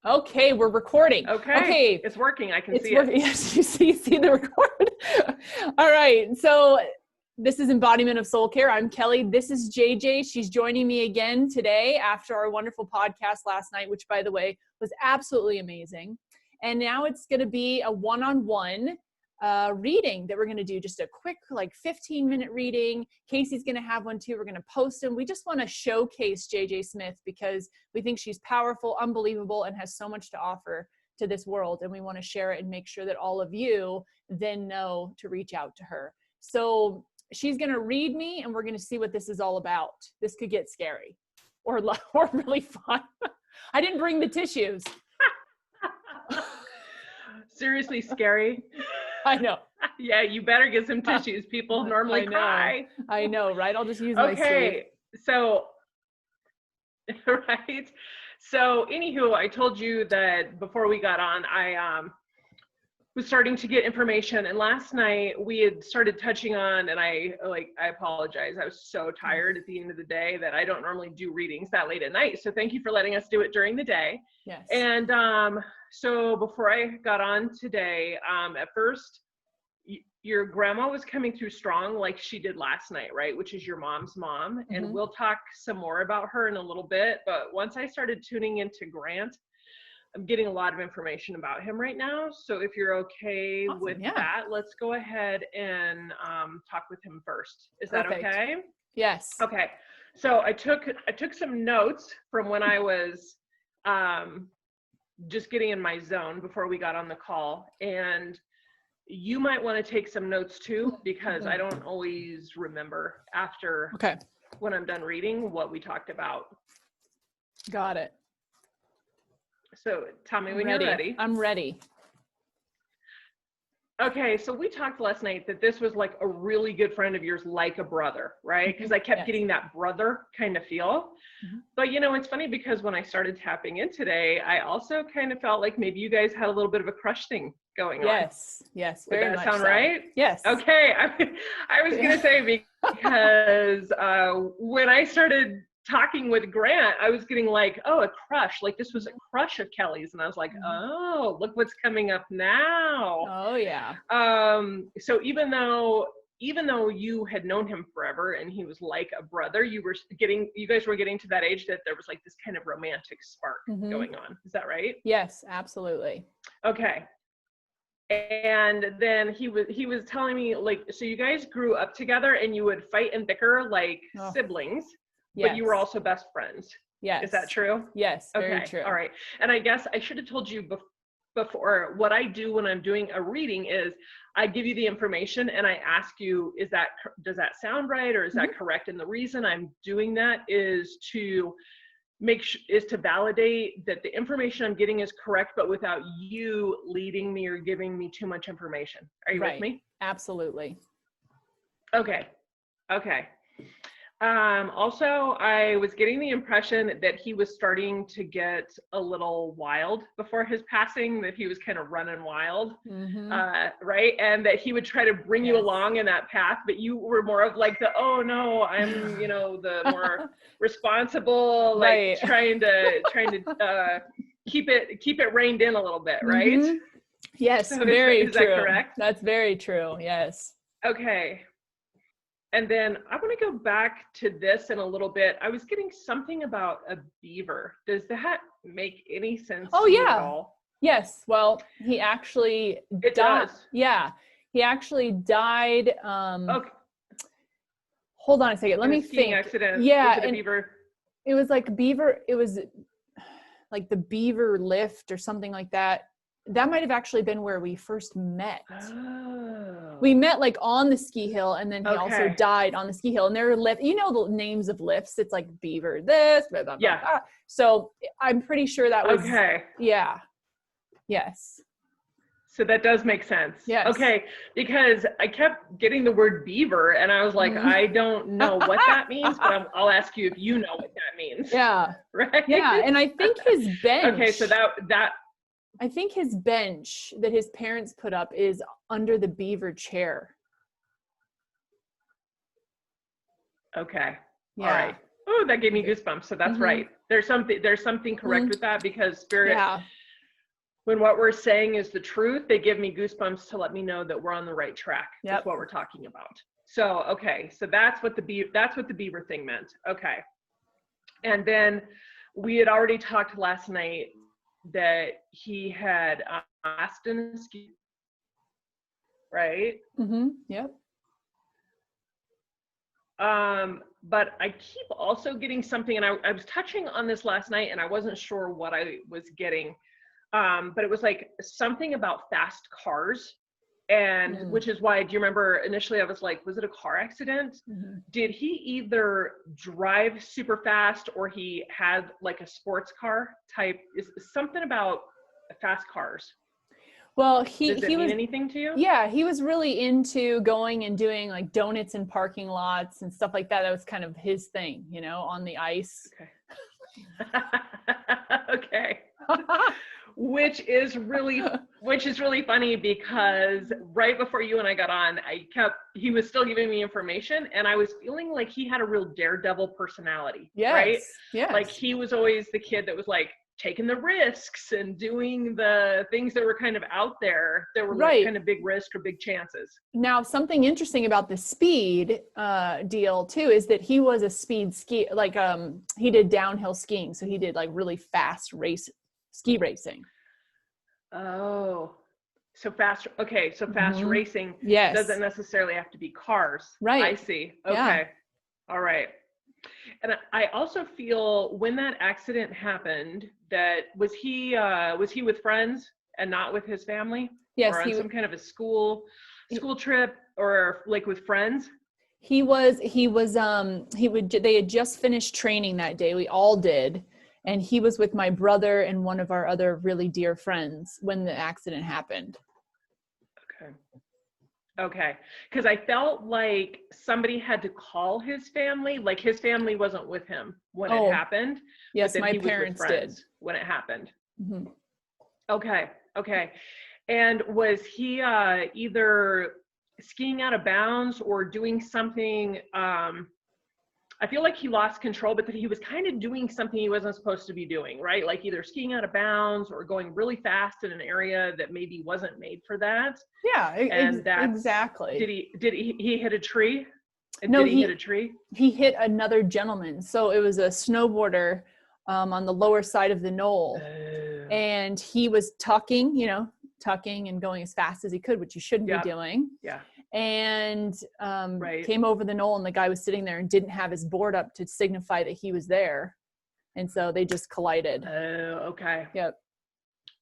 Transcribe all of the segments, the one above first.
Okay, we're recording. Okay. It's working. I can see it. Yes, you see the record. All right. So this is Embodiment of Soul Care. I'm Kelly. This is JJ. She's joining me again today after our wonderful podcast last night, which, by the way, was absolutely amazing. And now it's going to be a one-on-one reading that we're going to do, just a quick 15-minute reading. Kasey's going to have one too. We're going to post them. We just want to showcase JJ Smith because we think she's powerful, unbelievable, and has so much to offer to this world. And we want to share it and make sure that all of you then know to reach out to her. So she's going to read me and we're going to see what this is all about. This could get scary or really fun. I didn't bring the tissues. Seriously scary. I know. Yeah, you better get some tissues. People normally cry. I know, right? I'll just use my sleeve. Okay, so, right. So, anywho, I told you that before we got on, I was starting to get information. And last night we had started touching on, and I apologize. I was so tired at the end of the day that I don't normally do readings that late at night. So thank you for letting us do it during the day. Yes. And so before I got on today, at first, your grandma was coming through strong like she did last night, right? Which is your mom's mom. Mm-hmm. And we'll talk some more about her in a little bit. But once I started tuning into Grant, I'm getting a lot of information about him right now. So if you're okay with that, let's go ahead and talk with him first. Is that okay? Yes. Okay. So I took some notes from when I was just getting in my zone before we got on the call. And you might want to take some notes too, because I don't always remember after when I'm done reading what we talked about. Got it. So tell me when you're ready. I'm ready. Okay, so we talked last night that this was like a really good friend of yours, like a brother, right? Because I kept getting that brother kind of feel. Mm-hmm. But you know, it's funny because when I started tapping in today, I also kind of felt like maybe you guys had a little bit of a crush thing going on. Yes, very much. Does that sound so. Right? Yes. Okay, I was gonna say because when I started talking with Grant, I was getting like, oh, a crush. Like this was a crush of Kelly's. And I was like, oh, look what's coming up now. Oh yeah. So even though you had known him forever and he was like a brother, you guys were getting to that age that there was like this kind of romantic spark going on. Is that right? Yes, absolutely. Okay. And then he was telling me like, so you guys grew up together and you would fight and bicker like siblings. But you were also best friends. Yes. Is that true? Yes, very true. All right. And I guess I should have told you before, what I do when I'm doing a reading is I give you the information and I ask you, does that sound right? Or is that correct? And the reason I'm doing that is to validate that the information I'm getting is correct, but without you leading me or giving me too much information. Are you with me? Absolutely. Okay. Also, I was getting the impression that he was starting to get a little wild before his passing, that he was kind of running wild, right? And that he would try to bring you along in that path, but you were more of like oh no, I'm, the more responsible, like trying to keep it reined in a little bit, right? Yes, so very is true. That correct? That's very true, yes. Okay. And then I want to go back to this in a little bit. I was getting something about a beaver. Does that make any sense to you at all? Yes. Well, he actually died. Does. Yeah. He actually died. Hold on a second. Let me think. Accident. Yeah. Was it a beaver? It was like beaver. It was like the beaver lift or something like that. That might have actually been where we first met. Oh. We met like on the ski hill, and then he also died on the ski hill. And there are lifts, the names of lifts. It's like beaver this, blah, blah, blah, blah. So I'm pretty sure that was Yeah. Yes. So that does make sense. Yes. Okay, because I kept getting the word beaver, and I was like, I don't know what that means, but I'll ask you if you know what that means. Yeah. Right. Yeah, and I think his bench. Okay, so that. I think his bench that his parents put up is under the beaver chair. Okay. Yeah. All right. Oh, that gave me goosebumps. So that's right. There's something correct with that, because spirit, when what we're saying is the truth, they give me goosebumps to let me know that we're on the right track. That's what we're talking about. So, okay. So that's what the beaver thing meant. Okay. And then we had already talked last night that he had asked in a ski, right? Yep. But I keep also getting something, and I was touching on this last night, and I wasn't sure what I was getting. But it was like something about fast cars, and which is why, do you remember initially I was like, was it a car accident? Did he either drive super fast, or he had like a sports car type? Is something about fast cars? Well, does it mean anything to you? Yeah, he was really into going and doing like donuts in parking lots and stuff like that. That was kind of his thing, you know, on the ice. Okay. Which is really funny, because right before you and I got on, he was still giving me information, and I was feeling like he had a real daredevil personality, right? Yes. Like he was always the kid that was like taking the risks and doing the things that were kind of out there. That were like kind of big risk or big chances. Now, something interesting about the speed deal too is that he was a speed ski, like he did downhill skiing, so he did like really fast ski racing. Oh, so fast. Okay. So fast racing doesn't necessarily have to be cars. Right. I see. Okay. All right. And I also feel when that accident happened, that was he with friends and not with his family? Yes. Or on some kind of a school trip, or like with friends? They had just finished training that day. We all did. And he was with my brother and one of our other really dear friends when the accident happened. Okay. Because I felt like somebody had to call his family. Like his family wasn't with him when it happened. Yes, but then my he was parents with friends did when it happened. Okay. And was he either skiing out of bounds or doing something? I feel like he lost control, but that he was kind of doing something he wasn't supposed to be doing, right? Like either skiing out of bounds or going really fast in an area that maybe wasn't made for that. Yeah, exactly. Did he hit a tree? No, did he hit a tree? He hit another gentleman. So it was a snowboarder on the lower side of the knoll. And he was tucking and going as fast as he could, which you shouldn't be doing. Yeah. And came over the knoll, and the guy was sitting there and didn't have his board up to signify that he was there. And so they just collided. Okay. Yep.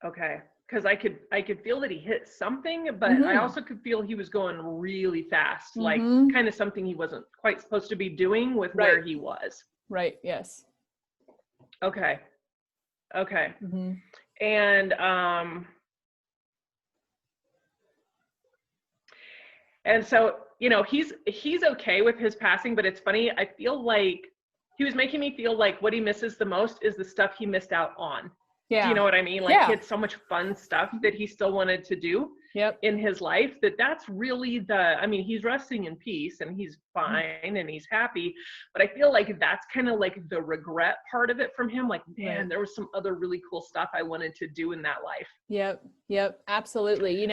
Okay. Because I could feel that he hit something, but I also could feel he was going really fast, like kind of something he wasn't quite supposed to be doing with where he was. Right. Yes. Okay. And and so, he's okay with his passing, but it's funny. I feel like he was making me feel like what he misses the most is the stuff he missed out on. Yeah. Do you know what I mean? Like he had so much fun stuff that he still wanted to do in his life, that's really he's resting in peace and he's fine and he's happy. But I feel like that's kind of like the regret part of it from him. Like, man, there was some other really cool stuff I wanted to do in that life. Yep. Absolutely. He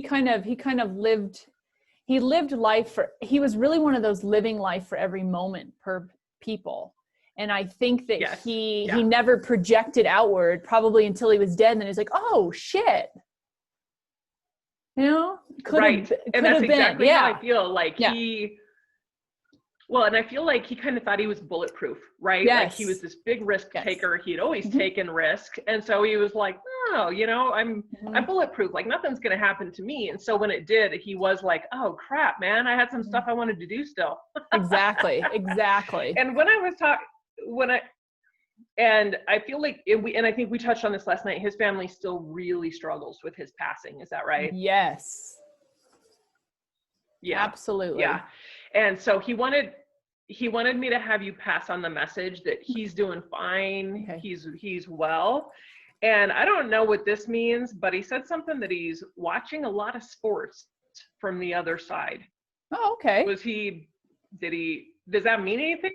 kind of lived life he was really one of those living life for every moment per people. And I think that he never projected outward, probably until he was dead. And then he's like, oh shit. Could have exactly how I feel. Like and I feel like he kind of thought he was bulletproof, right? Yes. Like he was this big risk taker. He'd always taken risk. And so he was like, oh, I'm bulletproof. Like nothing's going to happen to me. And so when it did, he was like, oh crap, man, I had some stuff I wanted to do still. Exactly. And when I was and I feel like and I think we touched on this last night, his family still really struggles with his passing. Is that right? Yes. Yeah. Absolutely. Yeah. And so he wanted me to have you pass on the message that he's doing fine. Okay. He's well. And I don't know what this means, but he said something that he's watching a lot of sports from the other side. Oh, okay. Does that mean anything?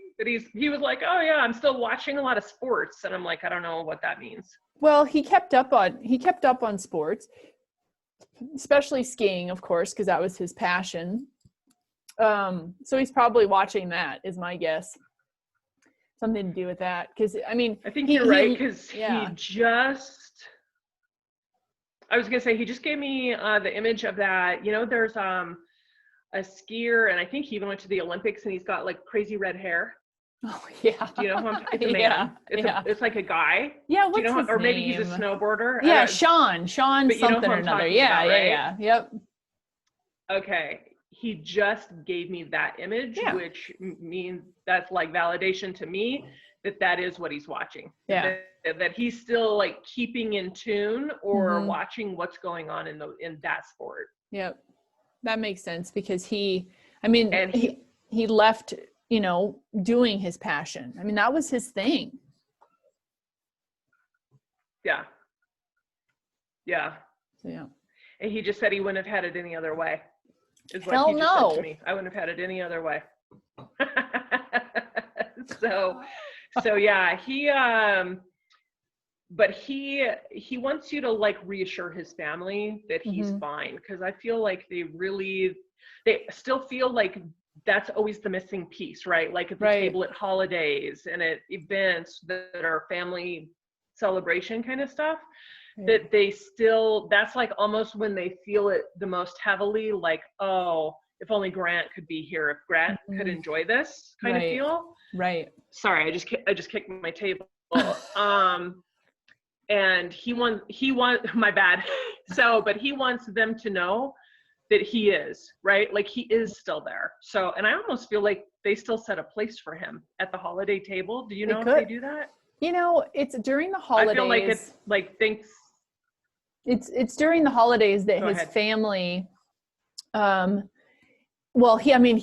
He was like, oh yeah, I'm still watching a lot of sports. And I'm like, I don't know what that means. Well, he kept up on sports, especially skiing, of course, because that was his passion. So he's probably watching that, is my guess. Something to do with that. Because, I mean, I think you're right, because yeah. I was going to say, he just gave me the image of that. There's a skier, and I think he even went to the Olympics, and he's got like crazy red hair. Oh, yeah. Do you know who it's a man. It's like a guy. Yeah, what's do you know his or name? Maybe he's a snowboarder. Yeah, Sean but something or another. Yeah, about, right? yeah. Yep. Okay. He just gave me that image, which means that's like validation to me that is what he's watching. Yeah. That he's still like keeping in tune or watching what's going on in that sport. Yep. That makes sense, because he left, doing his passion. I mean, that was his thing. Yeah. Yeah. So, yeah. And he just said he wouldn't have had it any other way. Is what Hell he just no. said to me. I wouldn't have had it any other way. So yeah, but he wants you to like reassure his family that he's fine, because I feel like they still feel like that's always the missing piece, right? Like at the table at holidays and at events that are family celebration kind of stuff. That that's like almost when they feel it the most heavily, like, oh, if only Grant could be here, if Grant could enjoy this kind of feel. Right. Sorry, I just kicked my table. And he wants my bad. But he wants them to know that he is, right? Like he is still there. So, and I almost feel like they still set a place for him at the holiday table. Do you know if they do that? It's during the holidays. I feel like it's like thanks. It's during the holidays that his family, he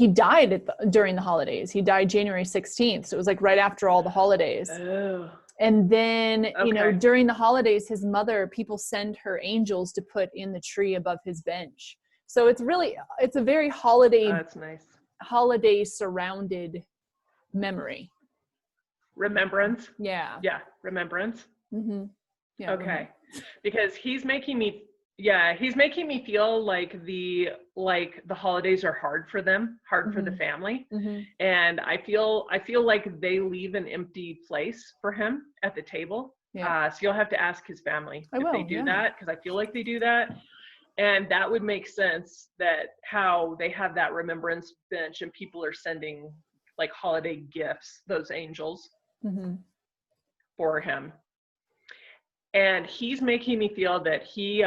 died during the holidays. He died January 16th. So it was like right after all the holidays. Oh. And then, during the holidays, his mother, people send her angels to put in the tree above his bench. So it's a very That's nice. Holiday surrounded memory. Remembrance. Yeah. Yeah. Remembrance. Mm-hmm. Yeah. Okay. Because he's making me feel like the holidays are hard for them, for the family. And I feel like they leave an empty place for him at the table. Yeah. So you'll have to ask his family if they do that, because I feel like they do that. And that would make sense, that how they have that remembrance bench and people are sending like holiday gifts, those angels for him. And he's making me feel that he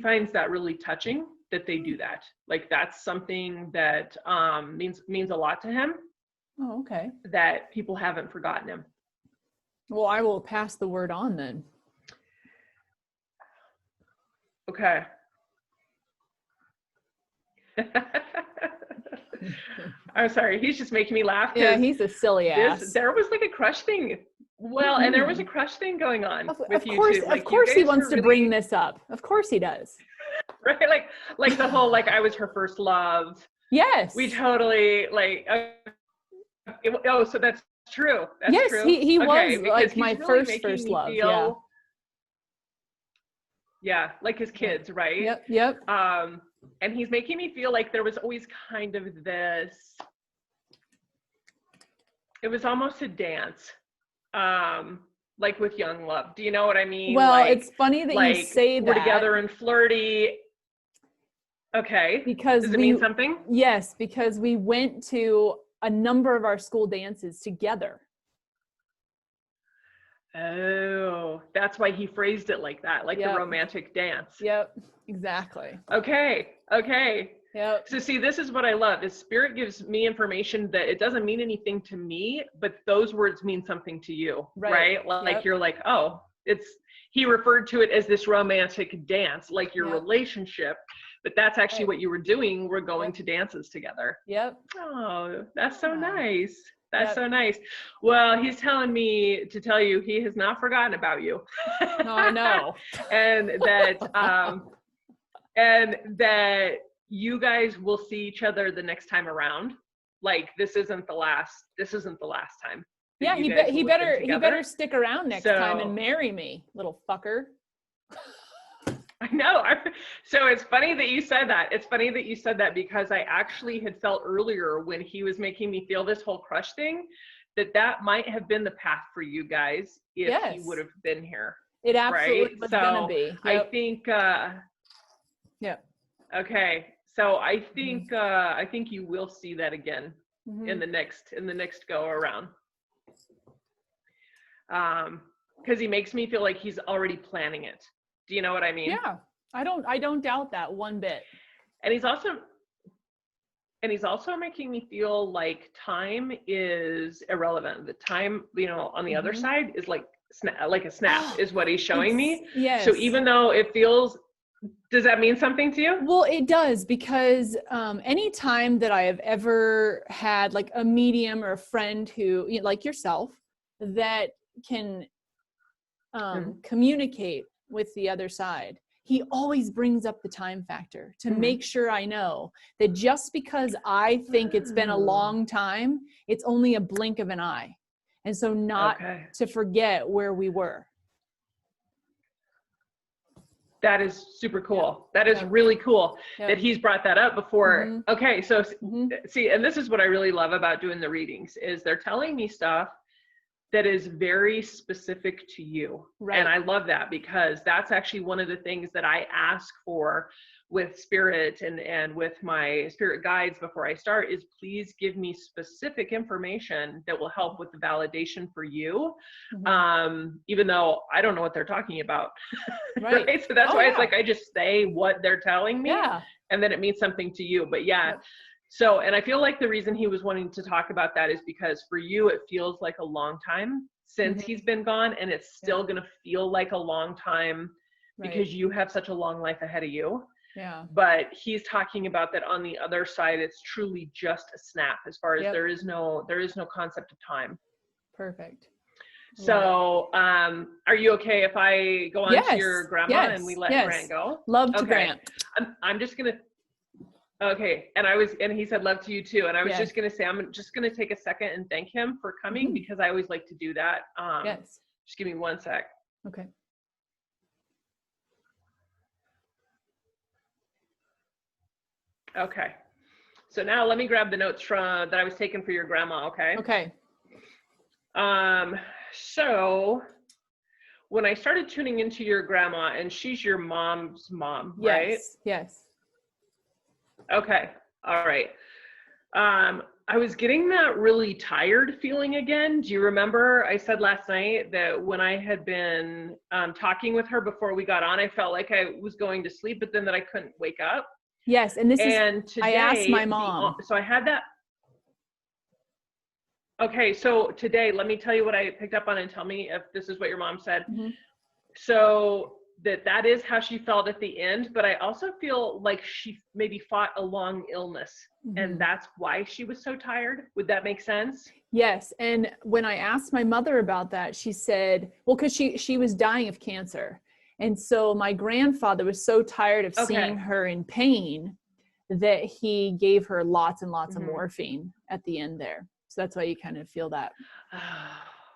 finds that really touching, that they do that. Like that's something that means a lot to him. Oh, okay. That people haven't forgotten him. Well, I will pass the word on then. Okay. I'm sorry. He's just making me laugh. Yeah, he's a silly ass. There was like a crush thing. Well, and there was a crush thing going on with you too. Of course he wants to bring this up. Of course he does. Right? Like the whole, like I was her first love. Yes. We totally so that's true. That's true. He was like my really first love. Yeah, like his kids, right? Yep. And he's making me feel like there was always kind of this, it was almost a dance, like with young love. Do you know what I mean? Well, it's funny that you say that. We're together and flirty. Okay. Because does it mean something? Yes, because we went to a number of our school dances together. Oh, that's why he phrased it like that, like the romantic dance. Yep, exactly. Okay. Yep. So see, this is what I love, is Spirit gives me information that it doesn't mean anything to me, but those words mean something to you, right? Like you're like, oh, he referred to it as this romantic dance, like your relationship, but that's actually what you were doing. We're going to dances together. Yep. Oh, that's so nice. That's so nice. Well, he's telling me to tell you he has not forgotten about you. No, I know. and that you guys will see each other the next time around. Like, this isn't the last time. Yeah, he better stick around next time and marry me, little fucker. I know. So it's funny that you said that. It's funny that you said that, because I actually had felt earlier when he was making me feel this whole crush thing, that might have been the path for you guys if he would have been here. It absolutely was gonna be. Yep. I think. Okay. So I think you will see that again in the next go around. Because he makes me feel like he's already planning it. Do you know what I mean? Yeah, I don't doubt that one bit. And he's also making me feel like time is irrelevant. The time, on the other side is like a snap is what he's showing me. Yes. So even though it feels, does that mean something to you? Well, it does, because any time that I have ever had like a medium or a friend who, like yourself, that can communicate with the other side, he always brings up the time factor to make sure I know that just because I think it's been a long time, it's only a blink of an eye. And so not to forget where we were. That is super cool. That is really cool that he's brought that up before. Okay. So see, and this is what I really love about doing the readings is they're telling me stuff that is very specific to you. Right. And I love that, because that's actually one of the things that I ask for with spirit and with my spirit guides before I start is, please give me specific information that will help with the validation for you. Even though I don't know what they're talking about. Right. So that's why it's like, I just say what they're telling me and then it means something to you. But so, and I feel like the reason he was wanting to talk about that is because for you, it feels like a long time since he's been gone, and it's still going to feel like a long time because you have such a long life ahead of you. Yeah. But he's talking about that on the other side, it's truly just a snap as far as there is no concept of time. Perfect. So, are you okay if I go on to your grandma and we let Grant go? Love to Grant. I'm just going to, okay. And he said, love to you too. And I was just going to say, I'm just going to take a second and thank him for coming because I always like to do that. Just give me one sec. Okay. Okay. So now let me grab the notes that I was taking for your grandma. Okay. Okay. So when I started tuning into your grandma, and she's your mom's mom, right? Yes. Okay. All right. I was getting that really tired feeling again. Do you remember I said last night that when I had been talking with her before we got on, I felt like I was going to sleep, but then that I couldn't wake up? Yes. And today, I asked my mom. So I had that. Okay. So today, let me tell you what I picked up on and tell me if this is what your mom said. So that is how she felt at the end, but I also feel like she maybe fought a long illness and that's why she was so tired. Would that make sense? Yes. And when I asked my mother about that, she said, well, because she was dying of cancer. And so my grandfather was so tired of seeing her in pain that he gave her lots and lots of morphine at the end there. So that's why you kind of feel that.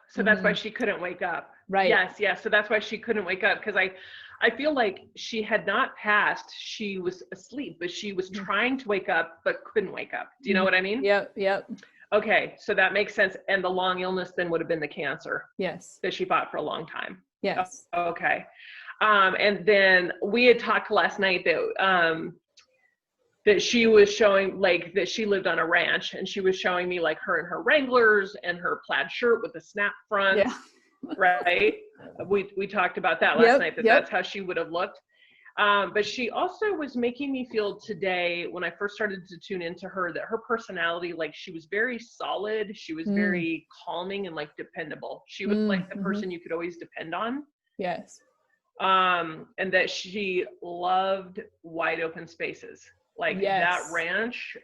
So that's why she couldn't wake up. Right. Yes. So that's why she couldn't wake up, because I feel like she had not passed. She was asleep, but she was trying to wake up, but couldn't wake up. Do you know what I mean? Yep. Okay. So that makes sense. And the long illness then would have been the cancer. Yes. That she fought for a long time. Yes. Okay. And then we had talked last night that she was showing, like, that she lived on a ranch, and she was showing me like her and her Wranglers and her plaid shirt with the snap front. Yeah. Right. We talked about that last night, that's how she would have looked. But she also was making me feel today, when I first started to tune into her, that her personality, like, she was very solid. She was very calming and like dependable. She was like the person you could always depend on. Yes. And that she loved wide open spaces. Like that ranch,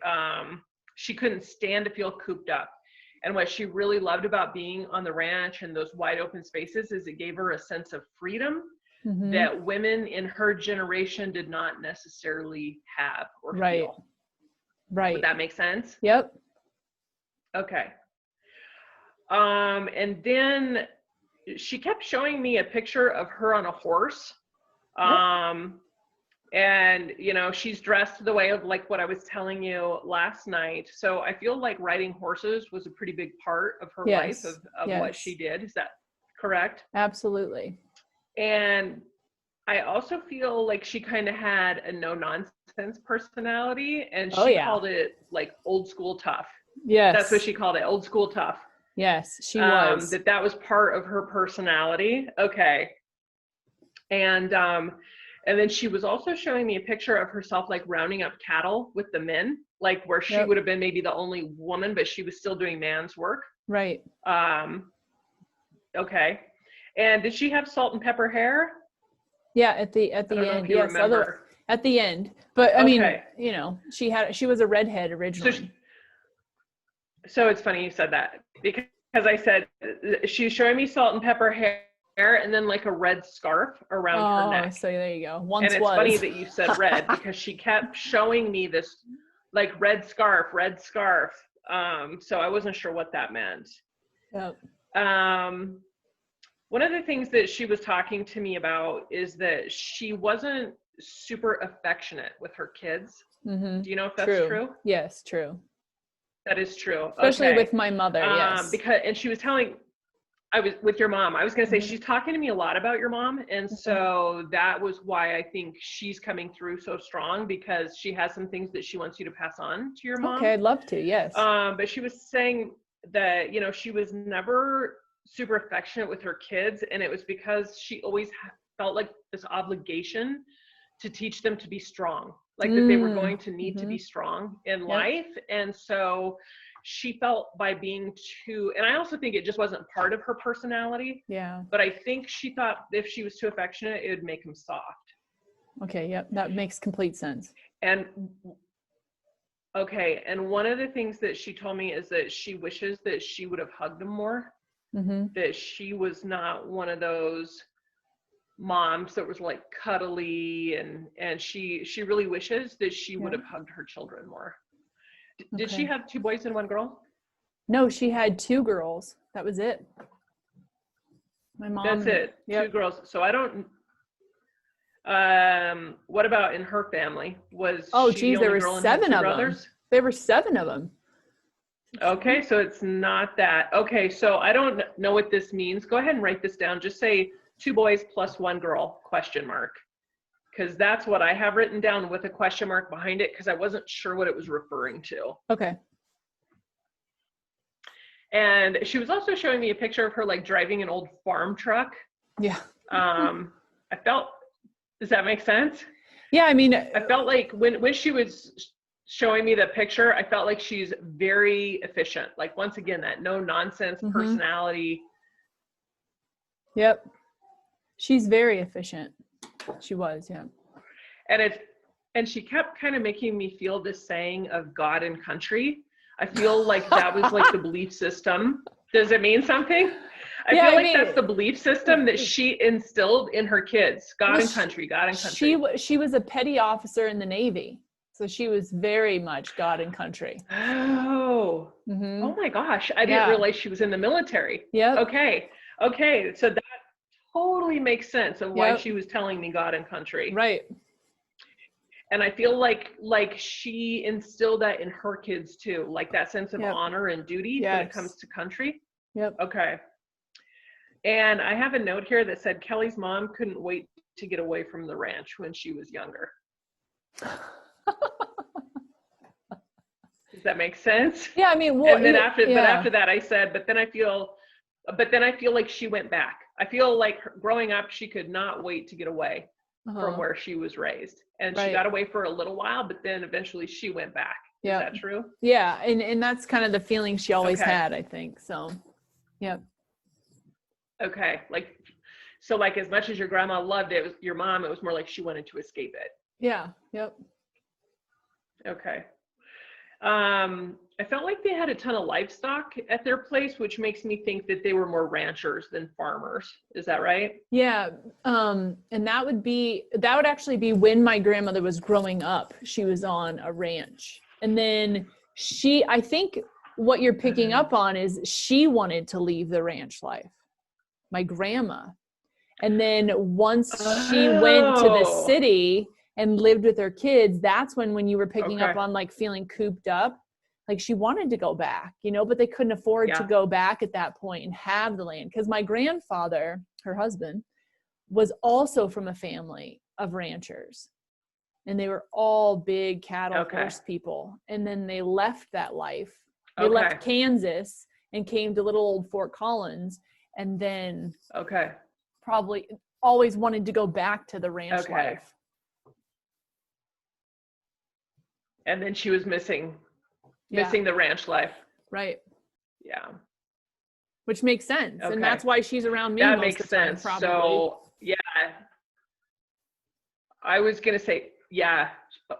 she couldn't stand to feel cooped up. And what she really loved about being on the ranch and those wide open spaces is it gave her a sense of freedom that women in her generation did not necessarily have or feel. Right. Would that make sense? Yep. Okay. And then she kept showing me a picture of her on a horse. And, you know, she's dressed the way of like what I was telling you last night. So I feel like riding horses was a pretty big part of her life, of what she did. Is that correct? Absolutely. And I also feel like she kind of had a no nonsense personality, and she called it like old school tough. Yes. That's what she called it, old school tough. Yes, she was. That was part of her personality. Okay. And then she was also showing me a picture of herself like rounding up cattle with the men, like where she would have been maybe the only woman, but she was still doing man's work. Right. Okay. And did she have salt and pepper hair? Yeah, at the end. Yes, at the end. But I mean, you know, she was a redhead originally. So it's funny you said that, because I said she's showing me salt and pepper hair and then like a red scarf around her neck. So there you go. And it's funny that you said red, because she kept showing me this like red scarf. So I wasn't sure what that meant. Yep. One of the things that she was talking to me about is that she wasn't super affectionate with her kids. Do you know if that's true? Yes, true. That is true. Especially with my mother, yes. And she was telling, I was with your mom. I was going to say, she's talking to me a lot about your mom. And so that was why I think she's coming through so strong, because she has some things that she wants you to pass on to your mom. Okay, I'd love to, yes. But she was saying that, you know, she was never super affectionate with her kids. And it was because she always felt like this obligation to teach them to be strong, like that they were going to need to be strong in life. And so she felt by being too, and I also think it just wasn't part of her personality. Yeah. But I think she thought if she was too affectionate, it would make him soft. Okay. Yep. That makes complete sense. And okay. And one of the things that she told me is that she wishes that she would have hugged him more. That she was not one of those moms that was like cuddly, and she really wishes that she would have hugged her children more. Did she have 2 boys and 1 girl? No, she had 2 girls. That was it. My mom. That's it. 2 girls. So I don't. What about in her family? Was she the only girl and had 2 brothers? There were 7 of them. Okay, so it's not that. Okay, so I don't know what this means. Go ahead and write this down. Just say 2 boys plus 1 girl, ? Because that's what I have written down with a question mark behind it, because I wasn't sure what it was referring to. Okay. And she was also showing me a picture of her like driving an old farm truck. Yeah. I felt, does that make sense? Yeah, I mean, I felt like when she was showing me the picture, I felt like she's very efficient. Like, once again, that no nonsense personality. Yep. She's very efficient. She was, yeah. And she kept kind of making me feel this saying of God and country. I feel like that was like the belief system. Does it mean something? I feel like that's the belief system that she instilled in her kids. God and country, God and country. She was a petty officer in the Navy. So she was very much God and country. Oh, oh my gosh. I didn't realize she was in the military. Yeah. Okay. So that totally makes sense of why she was telling me God and country. Right. And I feel like she instilled that in her kids too, like that sense of honor and duty when it comes to country. Yep. Okay. And I have a note here that said Kelly's mom couldn't wait to get away from the ranch when she was younger. Does that make sense? Yeah, I mean, well, and then after that I said, but then I feel like she went back. I feel like growing up, she could not wait to get away from where she was raised. And she got away for a little while, but then eventually she went back. Is that true? Yeah. And that's kind of the feeling she always had, I think. So, yep. Okay. So as much as your grandma loved it, your mom, it was more like she wanted to escape it. Yeah. Yep. Okay. I felt like they had a ton of livestock at their place, which makes me think that they were more ranchers than farmers. Is that right? Yeah. And that would actually be when my grandmother was growing up. She was on a ranch. And then I think what you're picking up on is she wanted to leave the ranch life, my grandma. And then once she went to the city and lived with her kids, that's when you were picking up on like feeling cooped up. Like she wanted to go back, but they couldn't afford to go back at that point and have the land. Because my grandfather, her husband, was also from a family of ranchers. And they were all big cattle horse people. And then they left that life. They left Kansas and came to little old Fort Collins. And then probably always wanted to go back to the ranch life. And then she was missing the ranch life. Right. Yeah. Which makes sense. And that's why she's around me that most makes of the time, sense. probably. So, yeah. I was going to say, yeah.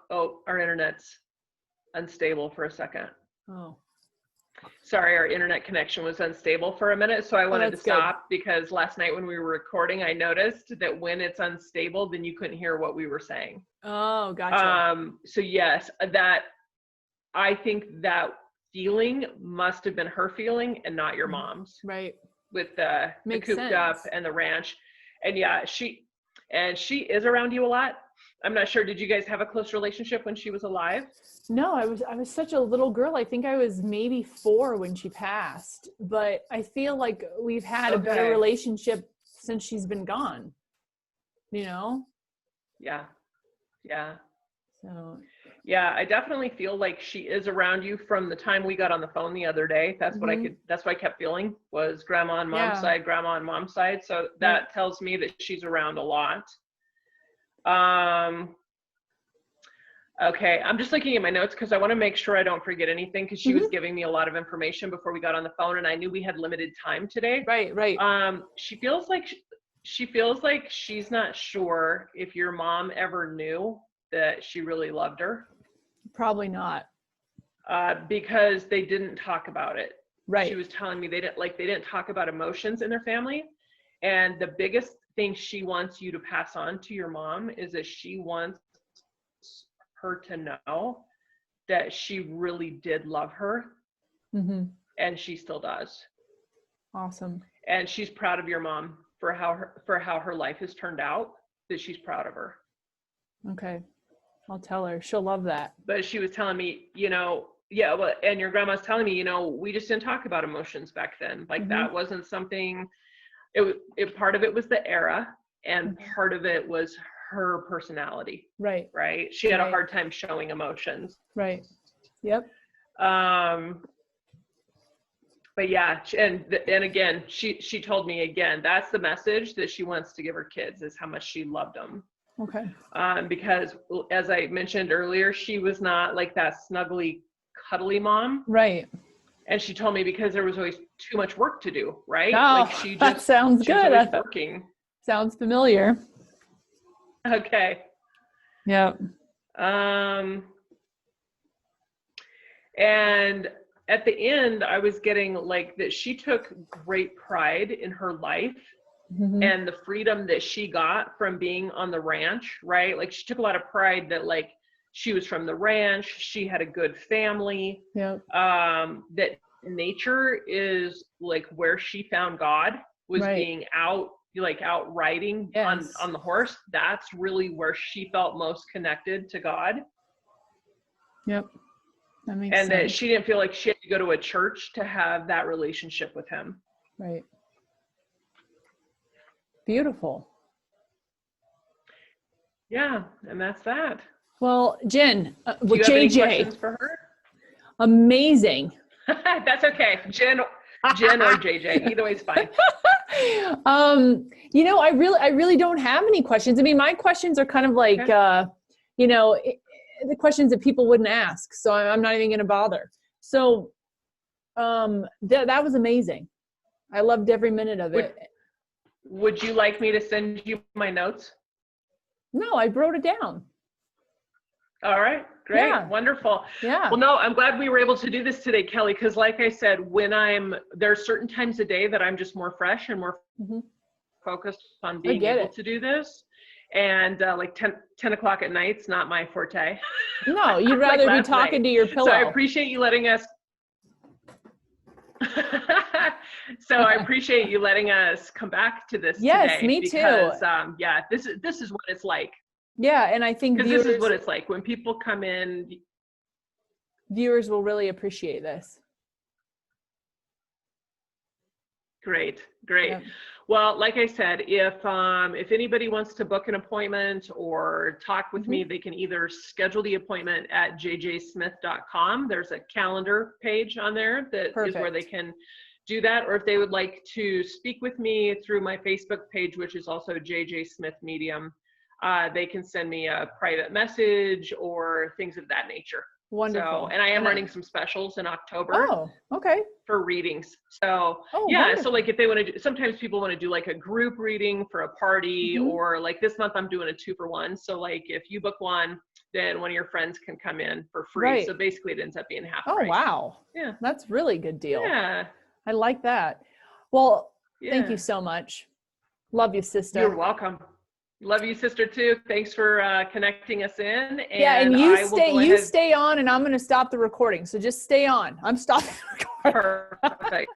Oh, our internet's unstable for a second. Oh. Sorry, our internet connection was unstable for a minute. So I wanted to stop because last night when we were recording, I noticed that when it's unstable, then you couldn't hear what we were saying. Oh, gotcha. So yes, I think that feeling must have been her feeling and not your mom's. Right. With the cooped up and the ranch. And yeah, she is around you a lot. I'm not sure. Did you guys have a close relationship when she was alive? No, I was such a little girl. I think I was maybe 4 when she passed, but I feel like we've had a better relationship since she's been gone, Yeah. Yeah. So. Yeah, I definitely feel like she is around you from the time we got on the phone the other day. That's what that's what I kept feeling was grandma on mom's side, grandma on mom's side. So that tells me that she's around a lot. Okay, I'm just looking at my notes because I want to make sure I don't forget anything because she was giving me a lot of information before we got on the phone and I knew we had limited time today. Right. She feels like she's not sure if your mom ever knew that she really loved her. Probably not. Because they didn't talk about it. Right. She was telling me they didn't talk about emotions in their family. And the biggest thing she wants you to pass on to your mom is that she wants her to know that she really did love her. And she still does. Awesome. And she's proud of your mom for how her life has turned out, that she's proud of her. Okay. I'll tell her. She'll love that. But she was telling me, and your grandma's telling me, we just didn't talk about emotions back then. Like that wasn't something, part of it was the era and part of it was her personality. Right. She had a hard time showing emotions. Right. Yep. But yeah, and again, she told me again, that's the message that she wants to give her kids is how much she loved them. Okay. Because as I mentioned earlier, she was not like that snuggly, cuddly mom. Right. And she told me because there was always too much work to do, right? Oh, that sounds good. Always working. Sounds familiar. Okay. Yep. And at the end, I was getting like that she took great pride in her life. And the freedom that she got from being on the ranch, right? Like she took a lot of pride that like she was from the ranch, she had a good family, that nature is like where she found God was being out riding on the horse. That's really where she felt most connected to God. Yep. That makes sense. And that she didn't feel like she had to go to a church to have that relationship with him. Right. Beautiful. Yeah, and that's that. Well, Jen, do you have any questions for her? Amazing. That's okay. Jen or JJ, either way is fine. I really don't have any questions. I mean, my questions are kind of like, the questions that people wouldn't ask. So I'm not even going to bother. So that was amazing. I loved every minute of it. Would you like me to send you my notes? No, I wrote it down. All right. Great. Yeah. Wonderful. Yeah. Well, no, I'm glad we were able to do this today, Kelly, because like I said, there's certain times a day that I'm just more fresh and more focused on being able to do this. And like 10 o'clock at night's not my forte. No, you'd rather be talking to your pillow. So I appreciate you letting us come back to this yes, today. Me because, too. Yeah, this is what it's like. Yeah, and I think this is what it's like when people come in. Viewers will really appreciate this. Great. Yeah. Well, like I said, if anybody wants to book an appointment or talk with me, they can either schedule the appointment at jjsmith.com. There's a calendar page on there that is where they can do that. Or if they would like to speak with me through my Facebook page, which is also JJ Smith Medium, they can send me a private message or things of that nature. Wonderful. So, and I am running some specials in October. Oh, okay. For readings. So yeah, wonderful. So like if they want to sometimes people want to do like a group reading for a party, or like this month I'm doing a 2-for-1. So like if you book one, then one of your friends can come in for free. Right. So basically it ends up being half price. Oh, wow. Yeah. That's really good deal. Yeah. I like that. Well, thank you so much. Love you, sister. You're welcome. Love you, sister, too. Thanks for connecting us in. And yeah, and you stay on, and I'm going to stop the recording. So just stay on. I'm stopping the recording. Perfect.